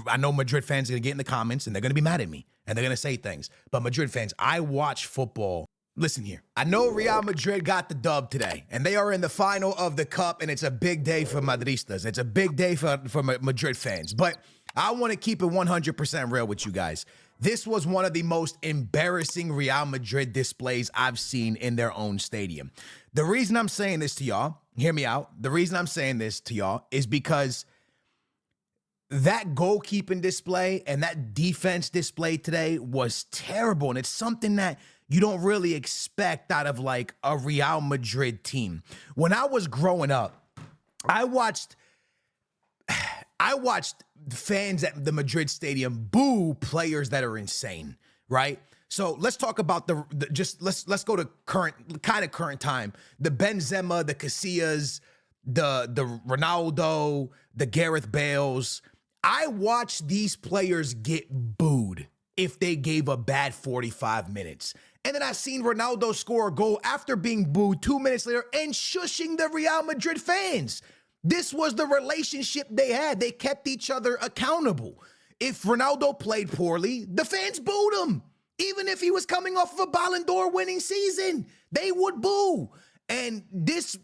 I know Madrid fans are going to get in the comments and they're going to be mad at me and they're going to say things. But Madrid fans, I watch football. Listen here. I know Real Madrid got the dub today, and they are in the final of the cup, and it's a big day for Madristas. It's a big day for Madrid fans. But I want to keep it 100% real with you guys. This was one of the most embarrassing Real Madrid displays I've seen in their own stadium. The reason I'm saying this to y'all, hear me out. The reason I'm saying this to y'all is because that goalkeeping display and that defense display today was terrible. And it's something that you don't really expect out of like a Real Madrid team. When I was growing up, I watched fans at the Madrid stadium boo players that are insane, right? So let's talk about let's go to current time. The Benzema, the Casillas, the Ronaldo, the Gareth Bales. I watched these players get booed if they gave a bad 45 minutes. And then I seen Ronaldo score a goal after being booed 2 minutes later and shushing the Real Madrid fans. This was the relationship they had. They kept each other accountable. If Ronaldo played poorly, the fans booed him. Even if he was coming off of a Ballon d'Or winning season, they would boo. And this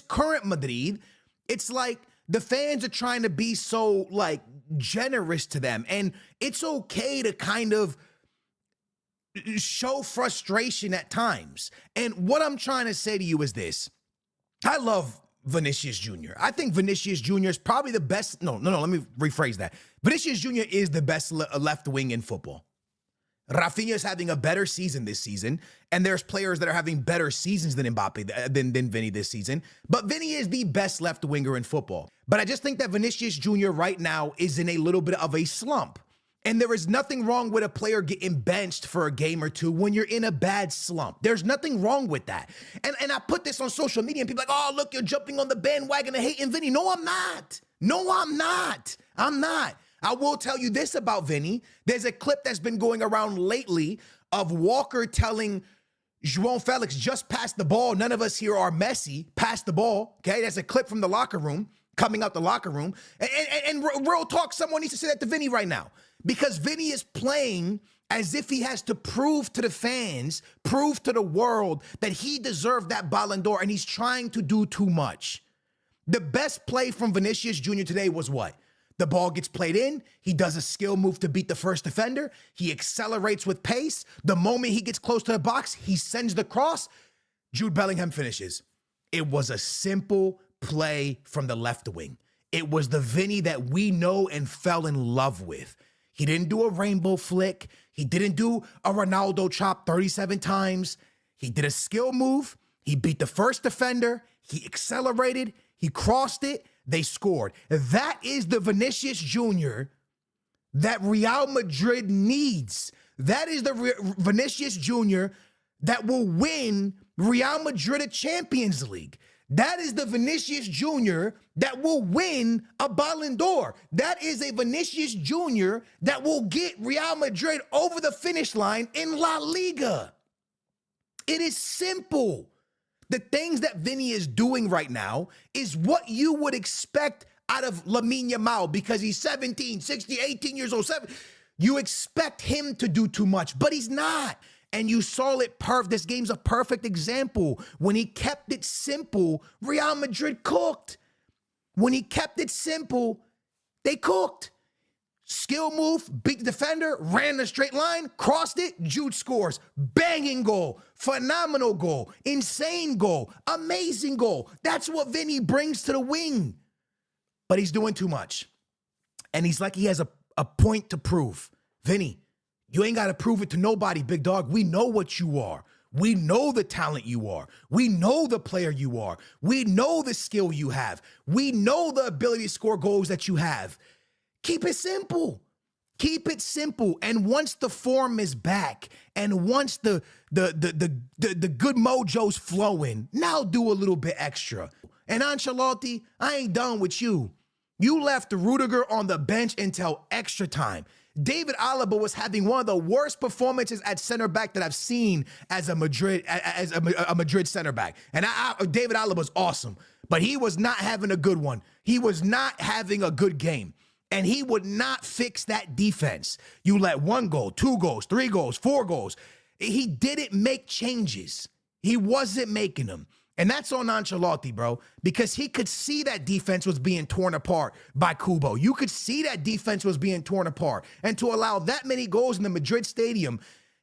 current Madrid, it's like the fans are trying to be so like generous to them. And it's okay to kind of show frustration at times. And what I'm trying to say to you is this. I love Vinicius Jr. I think Vinicius Jr. is probably the best. No, let me rephrase that. Vinicius Jr. is the best left wing in football. Rafinha is having a better season this season, and there's players that are having better seasons than Mbappe, than Vinny this season. But Vinny is the best left winger in football. But I just think that Vinicius Jr. right now is in a little bit of a slump. And there is nothing wrong with a player getting benched for a game or two when you're in a bad slump. There's nothing wrong with that. And I put this on social media and people are like, oh, look, you're jumping on the bandwagon and hating Vinny. No, I'm not. I'm not. I will tell you this about Vinny. There's a clip that's been going around lately of Walker telling João Felix, just pass the ball. None of us here are Messi. Pass the ball. Okay, that's a clip from the locker room, coming out the locker room. And real talk, someone needs to say that to Vinny right now. Because Vinny is playing as if he has to prove to the fans, prove to the world that he deserved that Ballon d'Or, and he's trying to do too much. The best play from Vinicius Jr. today was what? The ball gets played in. He does a skill move to beat the first defender. He accelerates with pace. The moment he gets close to the box, he sends the cross. Jude Bellingham finishes. It was a simple play from the left wing. It was the Vinny that we know and fell in love with. He didn't do a rainbow flick. He didn't do a Ronaldo chop 37 times. He did a skill move. He beat the first defender. He accelerated. He crossed it. They scored. That is the Vinicius Jr. that Real Madrid needs. That is the Vinicius Jr. that will win Real Madrid a Champions League. That is the Vinicius Jr. that will win a Ballon d'Or. That is a Vinicius Jr. that will get Real Madrid over the finish line in La Liga. It is simple. The things that Vinny is doing right now is what you would expect out of Lamine Yamal because he's 17, 16, 18 years old. You expect him to do too much, but he's not. And you saw it perfect. This game's a perfect example. When he kept it simple, Real Madrid cooked. When he kept it simple, they cooked. Skill move, beat the defender, ran the straight line, crossed it, Jude scores. Banging goal, phenomenal goal, insane goal, amazing goal. That's what Vinny brings to the wing. But he's doing too much. And he's like he has a point to prove. Vinny, you ain't got to prove it to nobody, big dog. We know what you are. We know the talent you are. We know the player you are. We know the skill you have. We know the ability to score goals that you have. Keep it simple. Keep it simple. And once the form is back and once the good mojo's flowing, now do a little bit extra. And Ancelotti, I ain't done with you. You left Rudiger on the bench until extra time. David Alaba was having one of the worst performances at center back that I've seen as a Madrid center back. And David Alaba was awesome, but he was not having a good one. He was not having a good game. And he would not fix that defense. You let 1 goal, 2 goals, 3 goals, 4 goals. He didn't make changes. He wasn't making them. And that's on Ancelotti, bro, because he could see that defense was being torn apart by Kubo. You could see that defense was being torn apart. And to allow that many goals in the Madrid stadium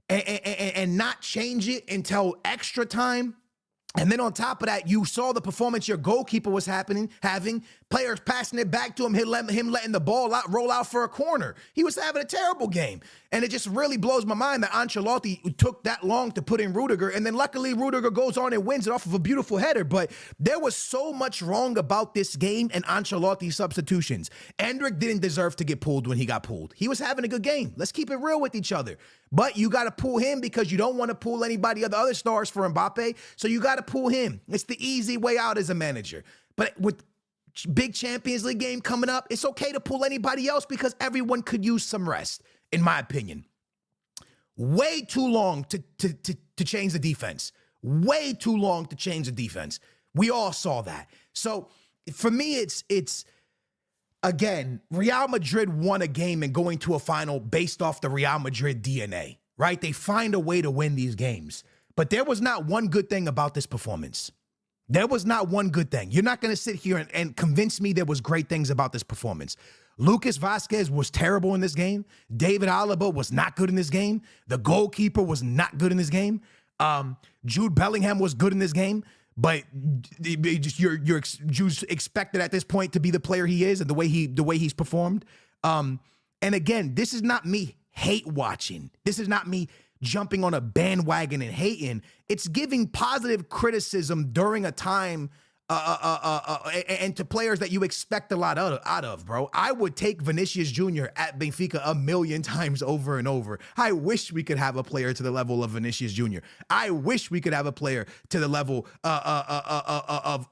and not change it until extra time. And then on top of that, you saw the performance your goalkeeper was having, players passing it back to him, him letting the ball roll out for a corner. He was having a terrible game. And it just really blows my mind that Ancelotti took that long to put in Rudiger. And then luckily Rudiger goes on and wins it off of a beautiful header. But there was so much wrong about this game and Ancelotti's substitutions. Endrick didn't deserve to get pulled when he got pulled. He was having a good game. Let's keep it real with each other. But you got to pull him because you don't want to pull anybody of the other stars for Mbappe. So you got to pull him. It's the easy way out as a manager. But with big Champions League game coming up, it's okay to pull anybody else because everyone could use some rest, in my opinion. Way too long to change the defense. Way too long to change the defense. We all saw that. So for me, it's again, Real Madrid won a game and going to a final based off the Real Madrid DNA, right? They find a way to win these games. But there was not one good thing about this performance. There was not one good thing. You're not going to sit here and convince me there was great things about this performance. Lucas Vazquez was terrible in this game. David Alaba was not good in this game. The goalkeeper was not good in this game. Jude Bellingham was good in this game. But you're expected at this point to be the player he is and the way he's performed. And again, this is not me hate watching. This is not me jumping on a bandwagon and hating. It's giving positive criticism during a time and to players that you expect a lot out of, bro. I would take Vinicius Jr. at Benfica a million times over and over. I wish we could have a player to the level of Vinicius Jr. I wish we could have a player to the level of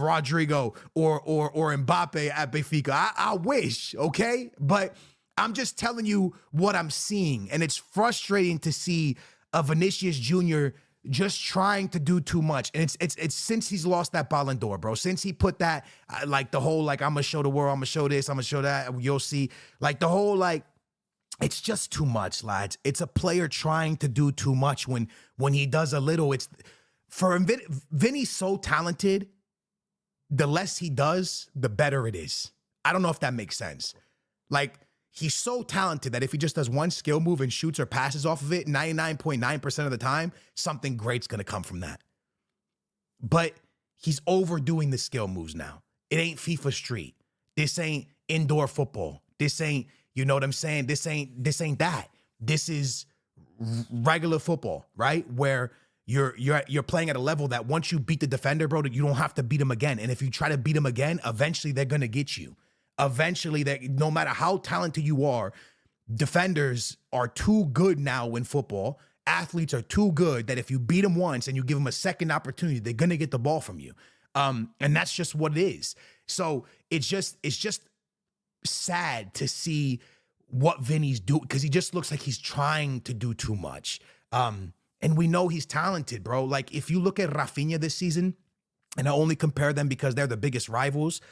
Rodrigo or Mbappe at Benfica. I wish, okay? But I'm just telling you what I'm seeing, and it's frustrating to see a Vinicius Jr. just trying to do too much. And it's since he's lost that Ballon d'Or, bro. Since he put that, like the whole, like, I'm going to show the world, I'm going to show this, I'm going to show that, you'll see. Like the whole, like, it's just too much, lads. It's a player trying to do too much when he does a little. It's for Vinny's so talented, the less he does, the better it is. I don't know if that makes sense. Like, he's so talented that if he just does one skill move and shoots or passes off of it, 99.9% of the time, something great's going to come from that. But he's overdoing the skill moves now. It ain't FIFA Street. This ain't indoor football. This ain't, you know what I'm saying? This ain't that. This is regular football, right? Where you're playing at a level that once you beat the defender, bro, that you don't have to beat him again. And if you try to beat him again, eventually they're going to get you. Eventually, that no matter how talented you are, defenders are too good now in football. Athletes are too good that if you beat them once and you give them a second opportunity, they're gonna get the ball from you. And that's just what it is. So it's just sad to see what Vinny's doing because he just looks like he's trying to do too much. And we know he's talented, bro. Like if you look at Rafinha this season, and I only compare them because they're the biggest rivals,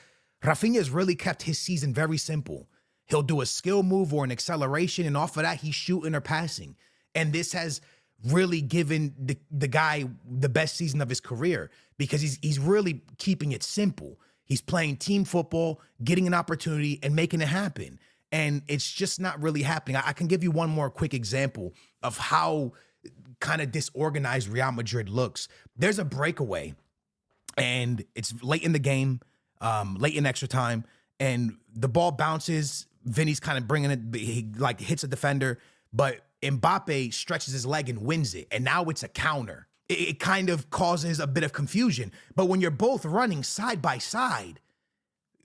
Rafinha's really kept his season very simple. He'll do a skill move or an acceleration, and off of that, he's shooting or passing. And this has really given the guy the best season of his career because he's really keeping it simple. He's playing team football, getting an opportunity, and making it happen. And it's just not really happening. I can give you one more quick example of how kind of disorganized Real Madrid looks. There's a breakaway, and it's late in the game, late in extra time, and the ball bounces. Vinny's kind of bringing it, he like hits a defender, but Mbappe stretches his leg and wins it. And now it's a counter. It kind of causes a bit of confusion. But when you're both running side by side,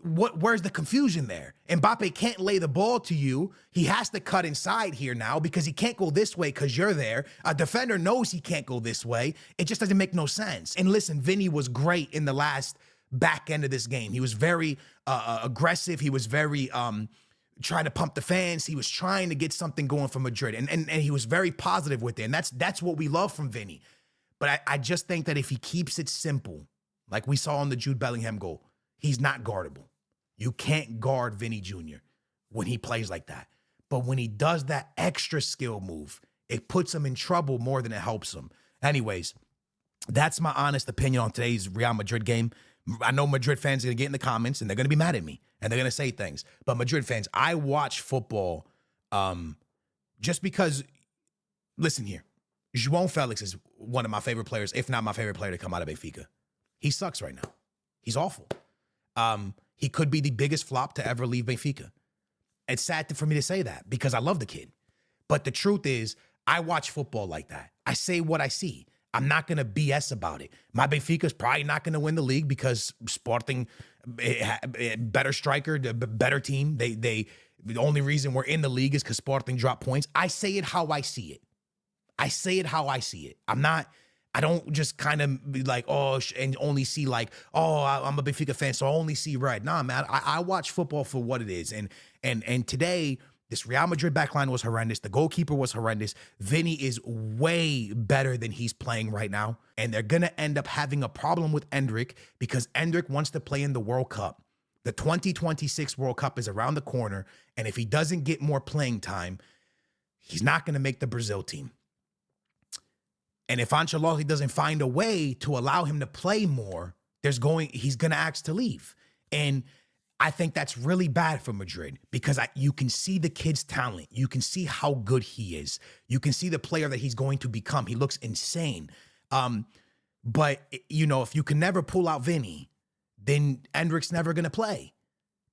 where's the confusion there? Mbappe can't lay the ball to you. He has to cut inside here now because he can't go this way because you're there. A defender knows he can't go this way. It just doesn't make no sense. And listen, Vinny was great in the last back end of this game. He was very aggressive. He was very trying to pump the fans. He was trying to get something going for Madrid. And he was very positive with it. And that's what we love from Vinny. But I just think that if he keeps it simple, like we saw on the Jude Bellingham goal, he's not guardable. You can't guard Vinny Jr. when he plays like that. But when he does that extra skill move, it puts him in trouble more than it helps him. Anyways, that's my honest opinion on today's Real Madrid game. I know Madrid fans are going to get in the comments and they're going to be mad at me and they're going to say things. But Madrid fans, I watch football just because, listen here, João Felix is one of my favorite players, if not my favorite player to come out of Benfica. He sucks right now. He's awful. He could be the biggest flop to ever leave Benfica. It's sad for me to say that because I love the kid. But the truth is, I watch football like that. I say what I see. I'm not going to BS about it. My Benfica's probably not going to win the league because Sporting, better striker, better team. The only reason we're in the league is because Sporting dropped points. I say it how I see it. I say it how I see it. I don't just kind of be like, and only see like, I'm a Benfica fan, so I only see red. Nah, man, I watch football for what it is. And today, this Real Madrid backline was horrendous. The goalkeeper was horrendous. Vinny is way better than he's playing right now. And they're going to end up having a problem with Endrick because Endrick wants to play in the World Cup. The 2026 World Cup is around the corner. And if he doesn't get more playing time, he's not going to make the Brazil team. And if Ancelotti doesn't find a way to allow him to play more, he's going to ask to leave. And I think that's really bad for Madrid because you can see the kid's talent. You can see how good he is. You can see the player that he's going to become. He looks insane. But, if you can never pull out Vinny, then Endrick's never going to play.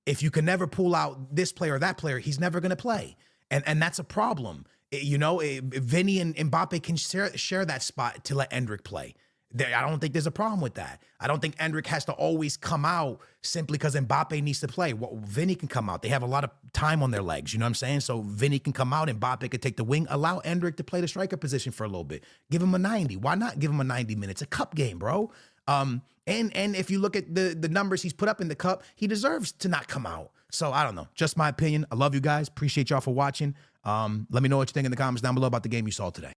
If you can never pull out this player or that player, he's never going to play. And that's a problem. Vinny and Mbappe can share that spot to let Endrick play. I don't think there's a problem with that. I don't think Endrick has to always come out simply because Mbappe needs to play. Well, Vinny can come out. They have a lot of time on their legs, you know what I'm saying? So Vinny can come out, Mbappe could take the wing. Allow Endrick to play the striker position for a little bit. Give him a 90. Why not give him a 90 minutes? A cup game, bro. And if you look at the numbers he's put up in the cup, he deserves to not come out. So I don't know. Just my opinion. I love you guys. Appreciate y'all for watching. Let me know what you think in the comments down below about the game you saw today.